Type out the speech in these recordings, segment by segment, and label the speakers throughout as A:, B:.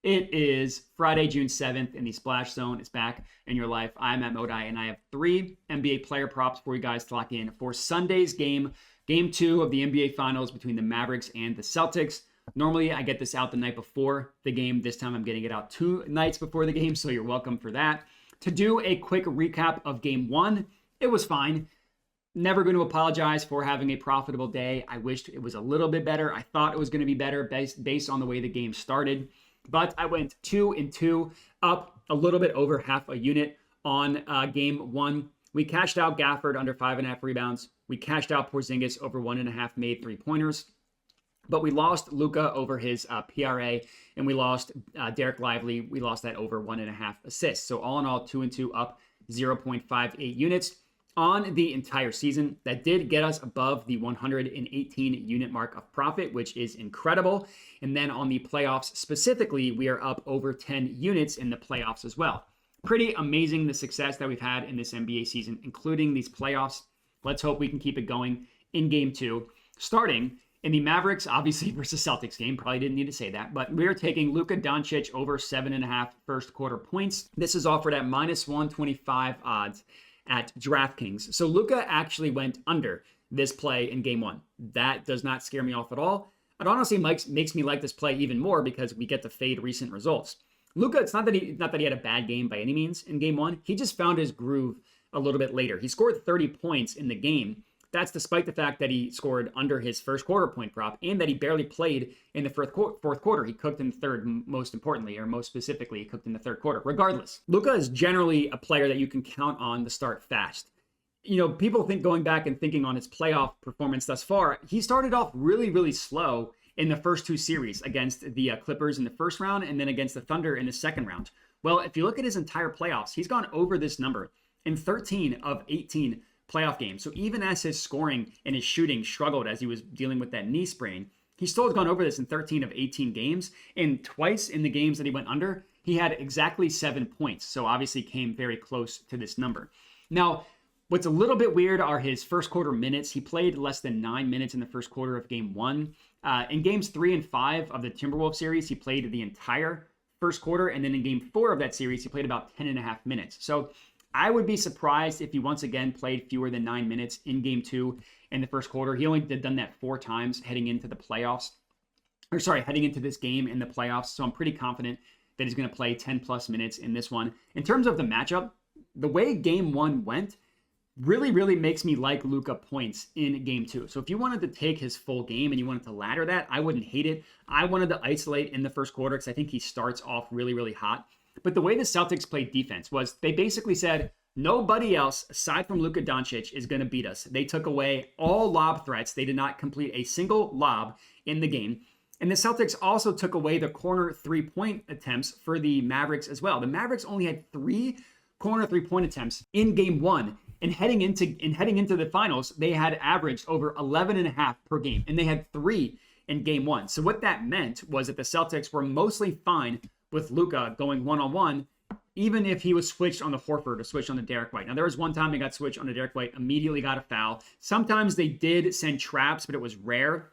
A: It is Friday, June 7th, and the Splash Zone is back in your life. I'm Matt Modai, and I have 3 NBA player props for you guys to lock in for Sunday's game, Game 2 of the NBA Finals between the Mavericks and the Celtics. Normally, I get this out the night before the game. This time, I'm getting it out 2 nights before the game, so you're welcome for that. To do a quick recap of Game 1, it was fine. Never going to apologize for having a profitable day. I wished it was a little bit better. I thought it was going to be better based on the way the game started. But I went 2-2, up a little bit over half a unit on Game 1. We cashed out Gafford under 5.5 rebounds. We cashed out Porzingis over 1.5 made 3-pointers. But we lost Luka over his PRA, and we lost Derek Lively. We lost that over 1.5 assists. So all in all, 2-2, up 0.58 units on the entire season. That did get us above the 118 unit mark of profit, which is incredible. And then on the playoffs specifically, we are up over 10 units in the playoffs as well. Pretty amazing the success that we've had in this NBA season, including these playoffs. Let's hope we can keep it going in Game 2, starting in the Mavericks, obviously, versus Celtics game. Probably didn't need to say that, but we're taking Luka Doncic over 7.5 first quarter points. This is offered at minus 125 odds at DraftKings. So Luka actually went under this play in Game 1. That does not scare me off at all. It honestly makes me like this play even more because we get to fade recent results. Luka, it's not that he had a bad game by any means in Game 1. He just found his groove a little bit later. He scored 30 points in the game. That's despite the fact that he scored under his first quarter point prop and that he barely played in the fourth quarter. He cooked in the third, most importantly, or most specifically, he cooked in the third quarter. Regardless, Luka is generally a player that you can count on to start fast. You know, people think going back and thinking on his playoff performance thus far, he started off really, really slow in the first 2 series against the Clippers in the first round and then against the Thunder in the second round. Well, if you look at his entire playoffs, he's gone over this number in 13 of 18 playoff games. So even as his scoring and his shooting struggled as he was dealing with that knee sprain, he still has gone over this in 13 of 18 games. And twice in the games that he went under, he had exactly 7 points. So obviously came very close to this number. Now, what's a little bit weird are his first quarter minutes. He played less than 9 minutes in the first quarter of Game 1. In Games 3 and 5 of the Timberwolves series, he played the entire first quarter. And then in Game 4 of that series, he played about 10.5 minutes. So I would be surprised if he once again played fewer than 9 minutes in Game 2 in the first quarter. He only done that 4 times heading into the playoffs. Heading into this game in the playoffs. So I'm pretty confident that he's going to play 10 plus minutes in this one. In terms of the matchup, the way Game 1 went really, really makes me like Luka points in Game 2. So if you wanted to take his full game and you wanted to ladder that, I wouldn't hate it. I wanted to isolate in the first quarter because I think he starts off really, really hot. But the way the Celtics played defense was they basically said, nobody else aside from Luka Doncic is going to beat us. They took away all lob threats. They did not complete a single lob in the game. And the Celtics also took away the corner 3-point attempts for the Mavericks as well. The Mavericks only had 3 corner 3-point attempts in Game 1. And heading into the finals, they had averaged over 11.5 per game. And they had 3 in Game 1. So what that meant was that the Celtics were mostly fine with Luka going one-on-one, even if he was switched on the Horford or switched on the Derek White. Now, there was one time he got switched on the Derek White, immediately got a foul. Sometimes they did send traps, but it was rare.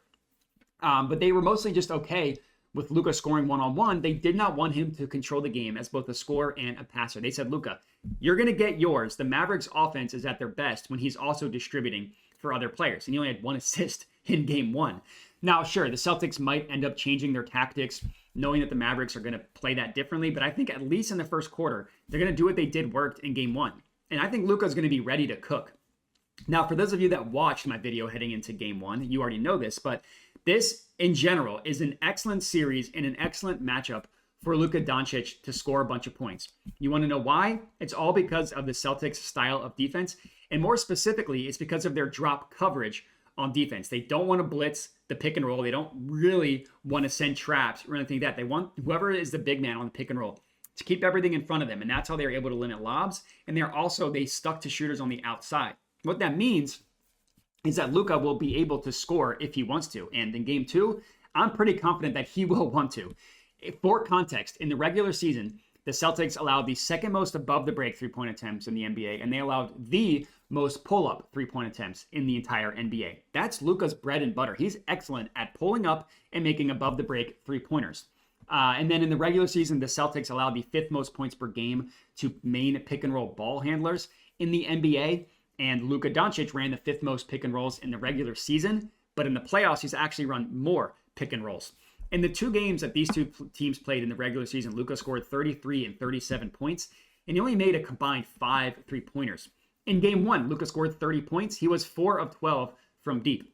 A: But they were mostly just okay with Luka scoring one-on-one. They did not want him to control the game as both a scorer and a passer. They said, Luka, you're going to get yours. The Mavericks offense is at their best when he's also distributing for other players. And he only had 1 assist in Game 1. Now, sure, the Celtics might end up changing their tactics, knowing that the Mavericks are going to play that differently. But I think at least in the first quarter, they're going to do what they did worked in Game 1. And I think Luka's going to be ready to cook. Now, for those of you that watched my video heading into Game 1, you already know this, but this, in general, is an excellent series and an excellent matchup for Luka Doncic to score a bunch of points. You want to know why? It's all because of the Celtics' style of defense. And more specifically, it's because of their drop coverage on defense. They don't want to blitz the pick and roll. They don't really want to send traps or anything like that. They want whoever is the big man on the pick and roll to keep everything in front of them. And that's how they're able to limit lobs. And they stuck to shooters on the outside. What that means is that Luka will be able to score if he wants to. And in Game 2, I'm pretty confident that he will want to. For context, in the regular season, the Celtics allowed the second most above the break 3-point attempts in the NBA, and they allowed the most pull-up 3-point attempts in the entire NBA. That's Luka's bread and butter. He's excellent at pulling up and making above the break 3-pointers. And then in the regular season, the Celtics allowed the 5th most points per game to main pick and roll ball handlers in the NBA. And Luka Doncic ran the 5th most pick and rolls in the regular season. But in the playoffs, he's actually run more pick and rolls. In the 2 games that these 2 teams played in the regular season, Luka scored 33 and 37 points, and he only made a combined 5 3-pointers. In game 1, Luka scored 30 points. He was 4 of 12 from deep.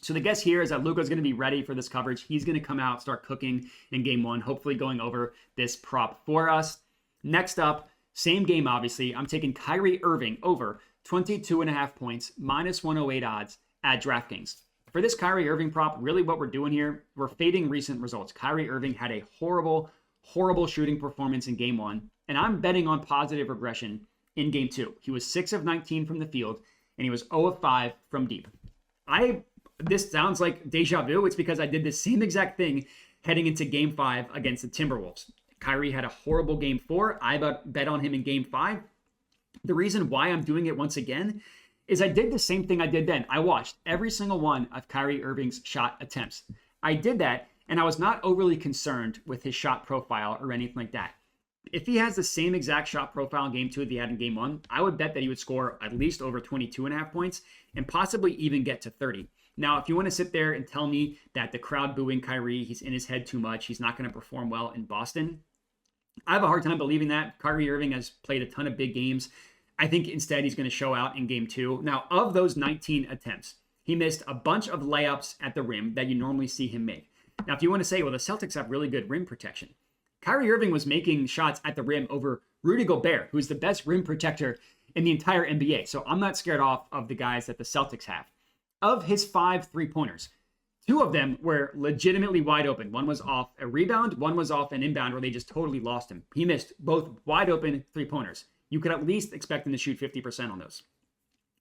A: So the guess here is that Luka's going to be ready for this coverage. He's going to come out, start cooking in game 1, hopefully going over this prop for us. Next up, same game, obviously. I'm taking Kyrie Irving over 22.5 points, minus 108 odds at DraftKings. For this Kyrie Irving prop, really what we're doing here, we're fading recent results. Kyrie Irving had a horrible, horrible shooting performance in game 1, and I'm betting on positive regression in game 2. He was 6 of 19 from the field, and he was 0 of 5 from deep. This sounds like deja vu. It's because I did the same exact thing heading into game 5 against the Timberwolves. Kyrie had a horrible game 4. I bet on him in game 5. The reason why I'm doing it once again is I did the same thing I did then. I watched every single one of Kyrie Irving's shot attempts. I did that, and I was not overly concerned with his shot profile or anything like that. If he has the same exact shot profile in game 2 that he had in game 1, I would bet that he would score at least over 22.5 points and possibly even get to 30. Now, if you want to sit there and tell me that the crowd booing Kyrie, he's in his head too much, he's not going to perform well in Boston, I have a hard time believing that. Kyrie Irving has played a ton of big games. I think instead he's going to show out in game 2. Now, of those 19 attempts, he missed a bunch of layups at the rim that you normally see him make. Now, if you want to say, well, the Celtics have really good rim protection, Kyrie Irving was making shots at the rim over Rudy Gobert, who's the best rim protector in the entire NBA. So I'm not scared off of the guys that the Celtics have. Of his 5 3-pointers, 2 of them were legitimately wide open. One was off a rebound, one was off an inbound where they just totally lost him. He missed both wide open 3-pointers. You could at least expect him to shoot 50% on those.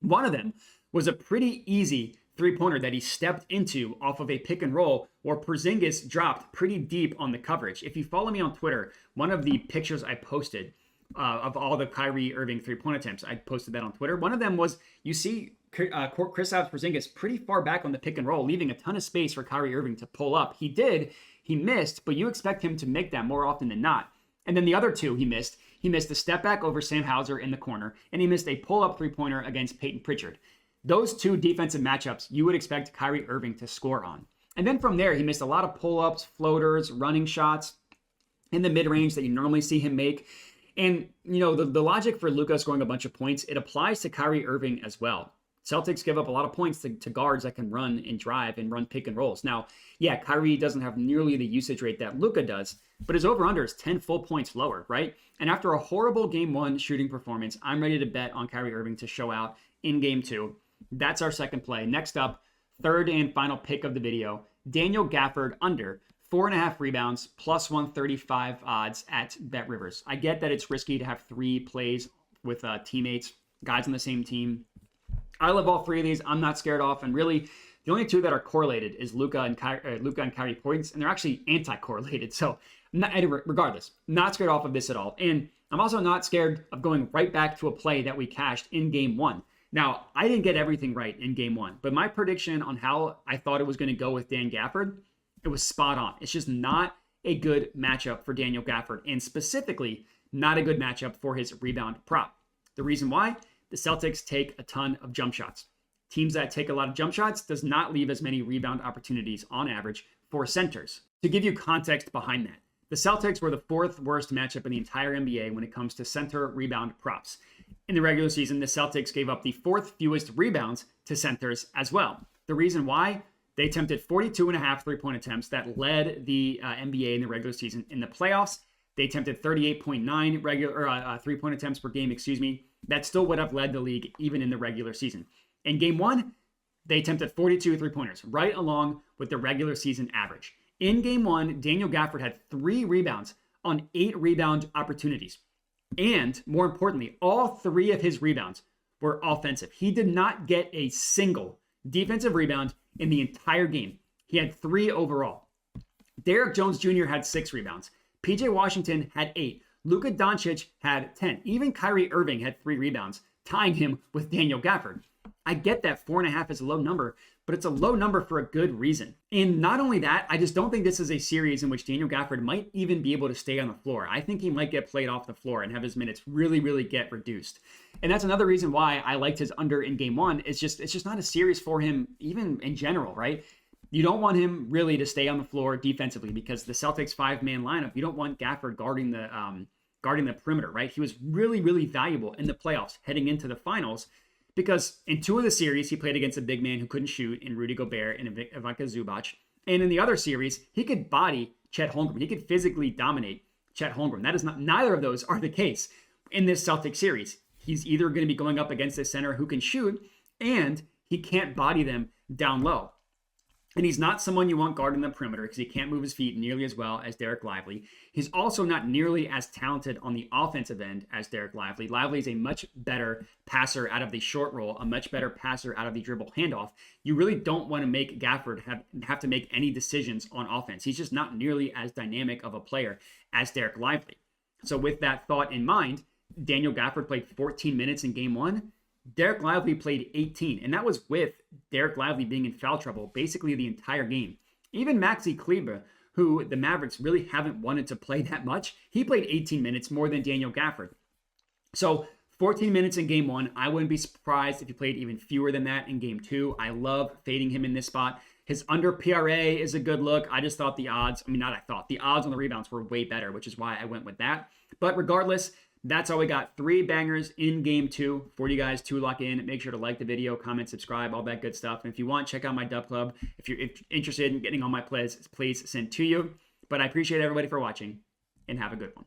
A: One of them was a pretty easy 3-pointer that he stepped into off of a pick and roll where Porzingis dropped pretty deep on the coverage. If you follow me on Twitter, one of the pictures I posted of all the Kyrie Irving 3-point attempts, I posted that on Twitter. One of them was, you see Kristaps Porzingis pretty far back on the pick and roll, leaving a ton of space for Kyrie Irving to pull up. He missed, but you expect him to make that more often than not. And then the other 2 he missed a step back over Sam Hauser in the corner, and he missed a pull-up 3-pointer against Peyton Pritchard. Those 2 defensive matchups you would expect Kyrie Irving to score on. And then from there, he missed a lot of pull-ups, floaters, running shots in the mid-range that you normally see him make. And, the logic for Luka scoring a bunch of points, it applies to Kyrie Irving as well. Celtics give up a lot of points to guards that can run and drive and run pick and rolls. Now, yeah, Kyrie doesn't have nearly the usage rate that Luka does, but his over-under is 10 full points lower, right? And after a horrible game 1 shooting performance, I'm ready to bet on Kyrie Irving to show out in game 2. That's our second play. Next up, third and final pick of the video, Daniel Gafford under 4.5 rebounds, plus 135 odds at BetRivers. I get that it's risky to have 3 plays with teammates, guys on the same team. I love all 3 of these. I'm not scared off. And really, the only 2 that are correlated is Luka and Kyrie points, and they're actually anti-correlated. So regardless, not scared off of this at all. And I'm also not scared of going right back to a play that we cashed in game 1. Now, I didn't get everything right in game 1, but my prediction on how I thought it was going to go with Dan Gafford, it was spot on. It's just not a good matchup for Daniel Gafford, and specifically not a good matchup for his rebound prop. The reason why? The Celtics take a ton of jump shots. Teams that take a lot of jump shots does not leave as many rebound opportunities on average for centers. To give you context behind that, the Celtics were the 4th worst matchup in the entire NBA when it comes to center rebound props. In the regular season, the Celtics gave up the 4th fewest rebounds to centers as well. The reason why? They attempted 42.5 3-point attempts that led the NBA in the regular season. In the playoffs, they attempted 38.9 regular 3-point attempts per game, That still would have led the league even in the regular season. In game 1, they attempted 42 3-pointers, right along with the regular season average. In game 1, Daniel Gafford had 3 rebounds on 8 rebound opportunities. And more importantly, all 3 of his rebounds were offensive. He did not get a single defensive rebound in the entire game. He had 3 overall. Derrick Jones Jr. had 6 rebounds. PJ Washington had 8. Luka Doncic had 10. Even Kyrie Irving had 3 rebounds, tying him with Daniel Gafford. I get that 4.5 is a low number, but it's a low number for a good reason. And not only that, I just don't think this is a series in which Daniel Gafford might even be able to stay on the floor. I think he might get played off the floor and have his minutes really get reduced. And that's another reason why I liked his under in game one. It's just not a series for him, even in general, right? You don't want him really to stay on the floor defensively because the Celtics 5-man lineup, you don't want Gafford guarding the perimeter, right? He was really valuable in the playoffs heading into the finals because in 2 of the series, he played against a big man who couldn't shoot in Rudy Gobert and Ivica Zubac. And in the other series, he could body Chet Holmgren. He could physically dominate Chet Holmgren. That is not, neither of those are the case in this Celtics series. He's either going to be going up against a center who can shoot and he can't body them down low. And he's not someone you want guarding the perimeter because he can't move his feet nearly as well as Dereck Lively. He's also not nearly as talented on the offensive end as Dereck Lively. Lively is a much better passer out of the short roll, a much better passer out of the dribble handoff. You really don't want to make Gafford have to make any decisions on offense. He's just not nearly as dynamic of a player as Dereck Lively. So with that thought in mind, Daniel Gafford played 14 minutes in game one. Dereck Lively played 18, and that was with Dereck Lively being in foul trouble basically the entire game. Even Maxi Kleber, who the Mavericks really haven't wanted to play that much, he played 18 minutes more than Daniel Gafford. So 14 minutes in game one. I wouldn't be surprised if he played even fewer than that in game two. I love fading him in this spot. His under PRA is a good look. I just thought the odds on the rebounds were way better, which is why I went with that. But regardless, that's all we got. 3 bangers in game 2 for you guys to lock in. Make sure to like the video, comment, subscribe, all that good stuff. And if you want, check out my Dub Club. If you're interested in getting all my plays, please send to you. But I appreciate everybody for watching and have a good one.